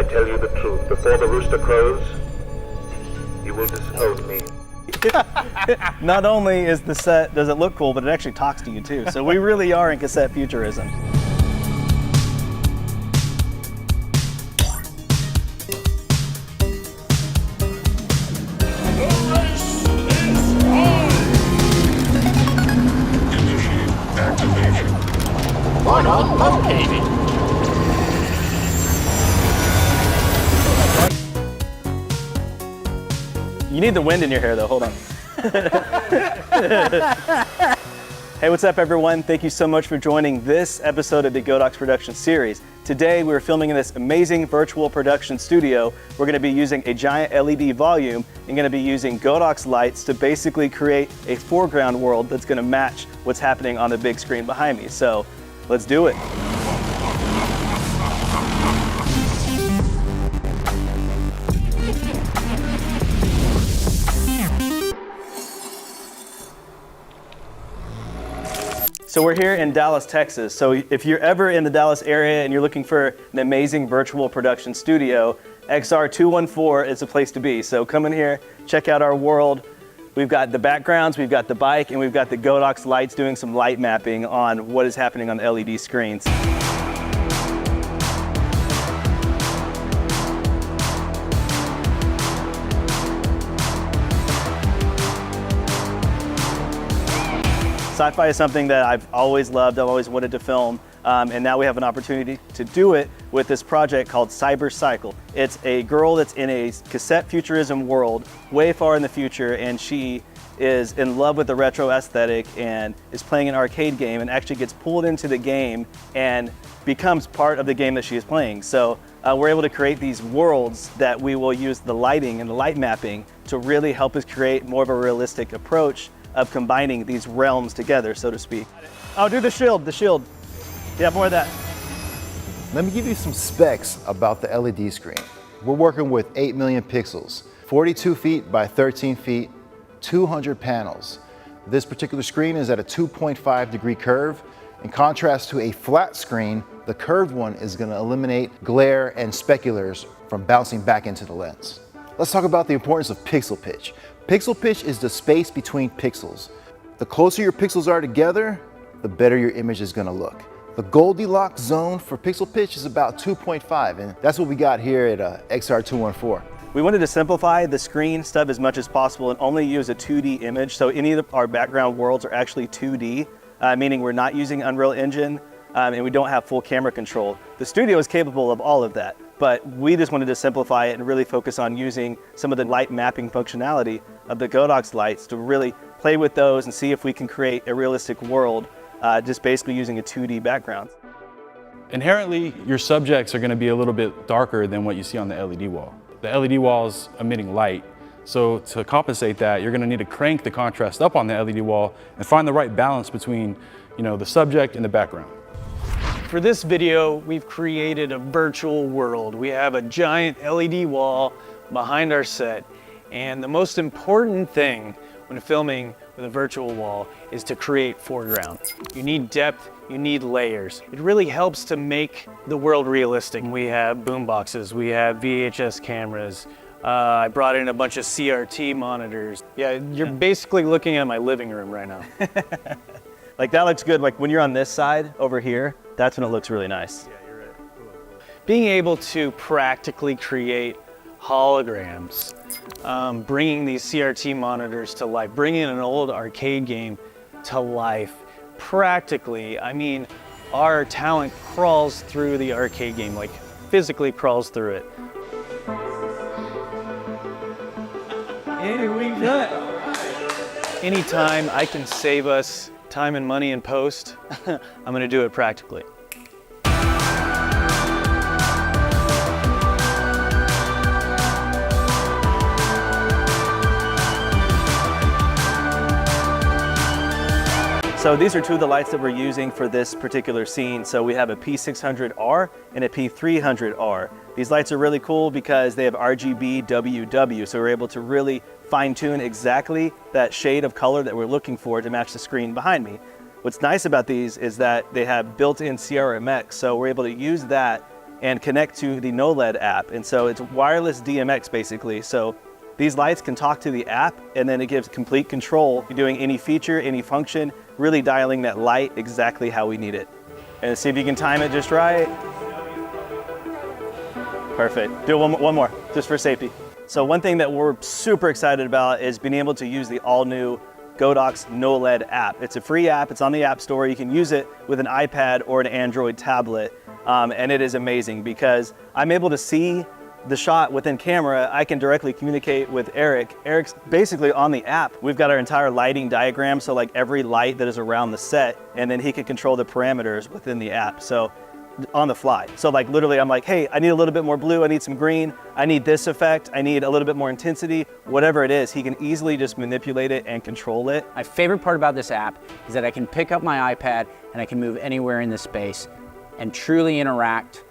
tell you the truth. Before the rooster crows, you will disown me. Not only is the set, does it look cool, but it actually talks to you too. So we really are in cassette futurism. You need the wind in your hair though, hold on. Hey, what's up everyone? Thank you so much for joining this episode of the Godox production series. Today we're filming in this amazing virtual production studio. We're gonna be using a giant LED volume and gonna be using Godox lights to basically create a foreground world that's gonna match what's happening on the big screen behind me. So let's do it. So we're here in Dallas, Texas. So if you're ever in the Dallas area and you're looking for an amazing virtual production studio, XR214 is a place to be. So come in here, check out our world. We've got the backgrounds, we've got the bike, and we've got the Godox lights doing some light mapping on what is happening on the LED screens. Sci-fi is something that I've always loved, I've always wanted to film, and now we have an opportunity to do it with this project called Cyber Cycle. It's a girl that's in a cassette futurism world way far in the future, and she is in love with the retro aesthetic and is playing an arcade game and actually gets pulled into the game and becomes part of the game that she is playing. So we're able to create these worlds that we will use the lighting and the light mapping to really help us create more of a realistic approach of combining these realms together, so to speak. Oh, do the shield, the shield. Yeah, more of that. Let me give you some specs about the LED screen. We're working with 8 million pixels, 42 feet by 13 feet, 200 panels. This particular screen is at a 2.5 degree curve. In contrast to a flat screen, the curved one is going to eliminate glare and speculars from bouncing back into the lens. Let's talk about the importance of pixel pitch. Pixel pitch is the space between pixels. The closer your pixels are together, the better your image is gonna look. The Goldilocks zone for pixel pitch is about 2.5, and that's what we got here at XR214. We wanted to simplify the screen stuff as much as possible and only use a 2D image, so any of our background worlds are actually 2D, meaning we're not using Unreal Engine, and we don't have full camera control. The studio is capable of all of that, but we just wanted to simplify it and really focus on using some of the light mapping functionality of the Godox lights to really play with those and see if we can create a realistic world just basically using a 2D background. Inherently, your subjects are going to be a little bit darker than what you see on the LED wall. The LED wall is emitting light, so to compensate that, you're going to need to crank the contrast up on the LED wall and find the right balance between, the subject and the background. For this video, we've created a virtual world. We have a giant LED wall behind our set, and the most important thing when filming with a virtual wall is to create foreground. You need depth, you need layers. It really helps to make the world realistic. We have boom boxes, we have VHS cameras. I brought in a bunch of CRT monitors. Yeah, you're basically looking at my living room right now. Like that looks good, like when you're on this side over here, that's when it looks really nice. Yeah, you're right. Cool. Being able to practically create holograms, bringing these CRT monitors to life, bringing an old arcade game to life, practically, I mean, our talent crawls through the arcade game, like physically crawls through it. Hey, we got anytime I can save us time and money in post, I'm gonna do it practically. So these are two of the lights that we're using for this particular scene. So we have a P600R and a P300R. These lights are really cool because they have RGB WW, so we're able to really fine tune exactly that shade of color that we're looking for to match the screen behind me. What's nice about these is that they have built-in CRMX, so we're able to use that and connect to the NOLED app. And so it's wireless DMX basically. So these lights can talk to the app, and then it gives complete control. You're doing any feature, any function, really dialing that light exactly how we need it. And see if you can time it just right. Perfect. Do it one more, just for safety. So one thing that we're super excited about is being able to use the all-new Godox KNOWLED app. It's a free app, it's on the App Store. You can use it with an iPad or an Android tablet. And it is amazing because I'm able to see the shot within camera. I can directly communicate with Eric. Eric's basically on the app. We've got our entire lighting diagram, so like every light that is around the set, and then he can control the parameters within the app. So on the fly. So like literally I'm like, hey, I need a little bit more blue, I need some green, I need this effect, I need a little bit more intensity, whatever it is, he can easily just manipulate it and control it. My favorite part about this app is that I can pick up my iPad and I can move anywhere in the space and truly interact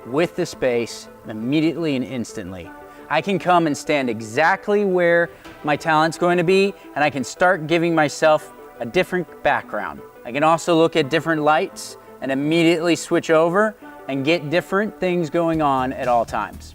with the space immediately and instantly. I can come and stand exactly where my talent's going to be, and I can start giving myself a different background. I can also look at different lights and immediately switch over and get different things going on at all times.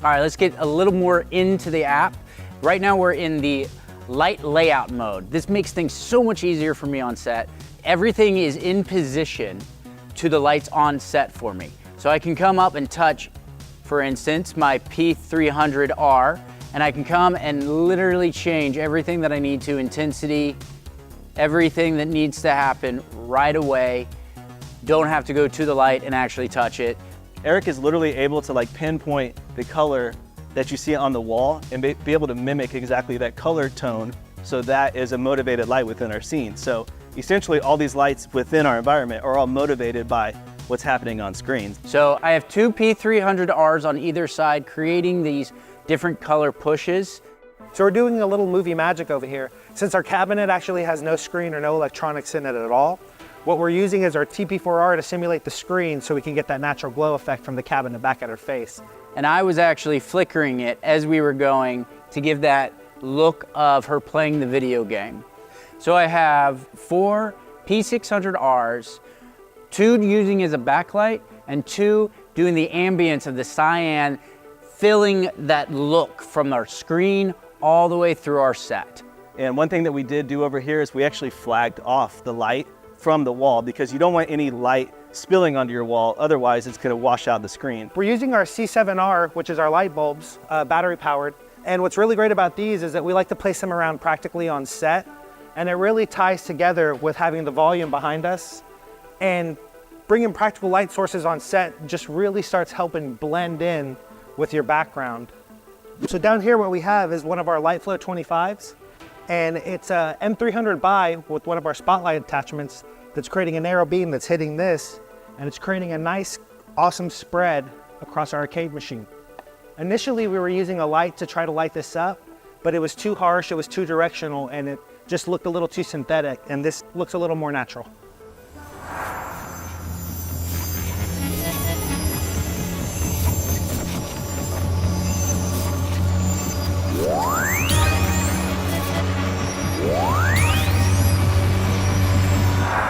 All right, let's get a little more into the app. Right now we're in the light layout mode. This makes things so much easier for me on set. Everything is in position to the lights on set for me. So I can come up and touch, for instance, my P300R, and I can come and literally change everything that I need to, intensity, everything that needs to happen right away. Don't have to go to the light and actually touch it. Eric is literally able to like pinpoint the color that you see on the wall and be able to mimic exactly that color tone. So that is a motivated light within our scene. So essentially all these lights within our environment are all motivated by what's happening on screen. So I have two P300Rs on either side creating these different color pushes. So we're doing a little movie magic over here. Since our cabinet actually has no screen or no electronics in it at all, what we're using is our TP4R to simulate the screen so we can get that natural glow effect from the cabinet back at her face. And I was actually flickering it as we were going to give that look of her playing the video game. So I have 4 P600Rs, 2 using as a backlight and 2 doing the ambience of the cyan, filling that look from our screen all the way through our set. And one thing that we did do over here is we actually flagged off the light from the wall because you don't want any light spilling onto your wall, otherwise it's going to wash out the screen. We're using our C7R, which is our light bulbs, battery powered. And what's really great about these is that we like to place them around practically on set, and it really ties together with having the volume behind us, and bringing practical light sources on set just really starts helping blend in with your background. So down here what we have is one of our LightFlow 25s, and it's a M300 buy with one of our spotlight attachments that's creating a narrow beam that's hitting this, and it's creating a nice, awesome spread across our arcade machine. Initially, we were using a light to try to light this up, but it was too harsh, it was too directional, and it just looked a little too synthetic, and this looks a little more natural.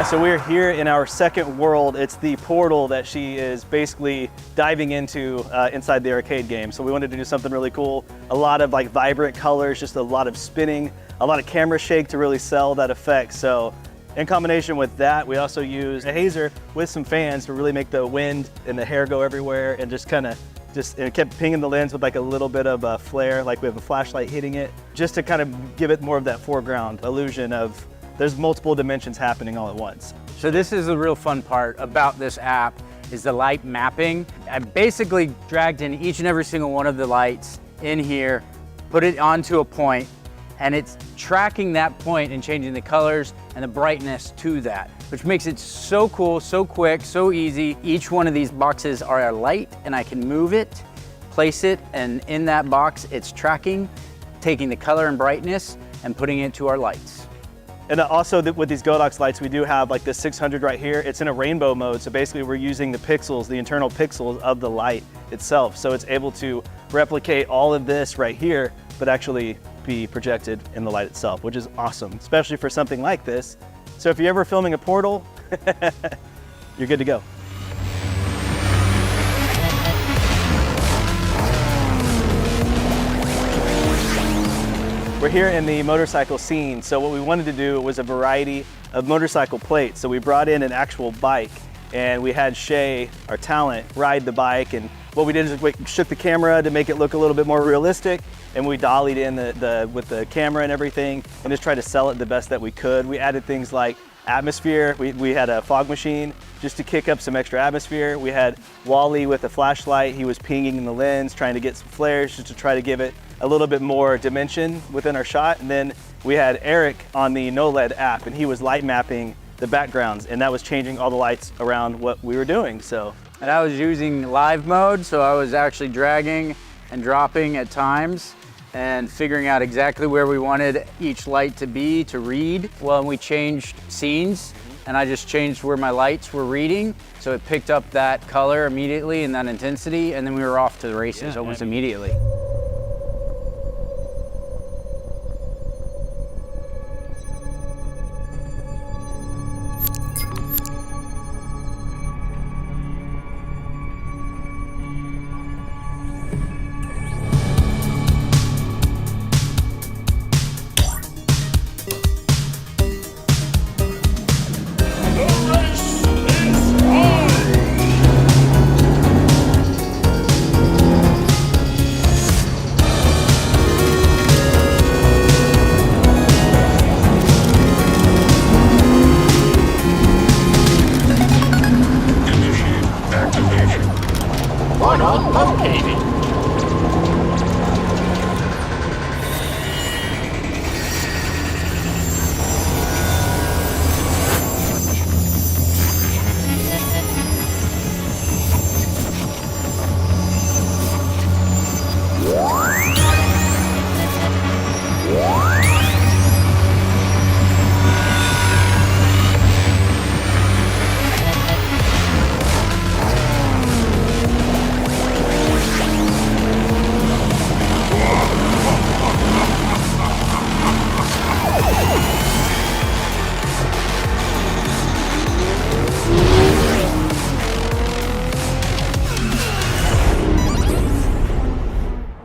So we're here in our second world. It's the portal that she is basically diving into inside the arcade game. So we wanted to do something really cool. A lot of like vibrant colors, just a lot of spinning, a lot of camera shake to really sell that effect. So in combination with that, we also used a hazer with some fans to really make the wind and the hair go everywhere, and just kind of and it kept pinging the lens with like a little bit of a flare, like we have a flashlight hitting it, just to kind of give it more of that foreground illusion of there's multiple dimensions happening all at once. So this is the real fun part about this app, is the light mapping. I basically dragged in each and every single one of the lights in here, put it onto a point, and it's tracking that point and changing the colors and the brightness to that, which makes it so cool, so quick, so easy. Each one of these boxes are a light, and I can move it, place it, and in that box, it's tracking, taking the color and brightness and putting it to our lights. And also with these Godox lights, we do have like the 600 right here. It's in a rainbow mode. So basically we're using the pixels, the internal pixels of the light itself. So it's able to replicate all of this right here, but actually be projected in the light itself, which is awesome, especially for something like this. So if you're ever filming a portal, you're good to go. here in the motorcycle scene. So what we wanted to do was a variety of motorcycle plates. So we brought in an actual bike, and we had Shay, our talent, ride the bike. And what we did is we shook the camera to make it look a little bit more realistic, and we dollied in with the camera and everything, and just tried to sell it the best that we could. We added things like atmosphere. We had a fog machine just to kick up some extra atmosphere. We had Wally with a flashlight. He was pinging in the lens, trying to get some flares just to try to give it a little bit more dimension within our shot. And then we had Eric on the NOLED app, and he was light mapping the backgrounds, and that was changing all the lights around what we were doing. So, and I was using live mode, so I was actually dragging and dropping at times and figuring out exactly where we wanted each light to be to read. Well, we changed scenes, and I just changed where my lights were reading, so it picked up that color immediately and that intensity, and then we were off to the races almost immediately. On located.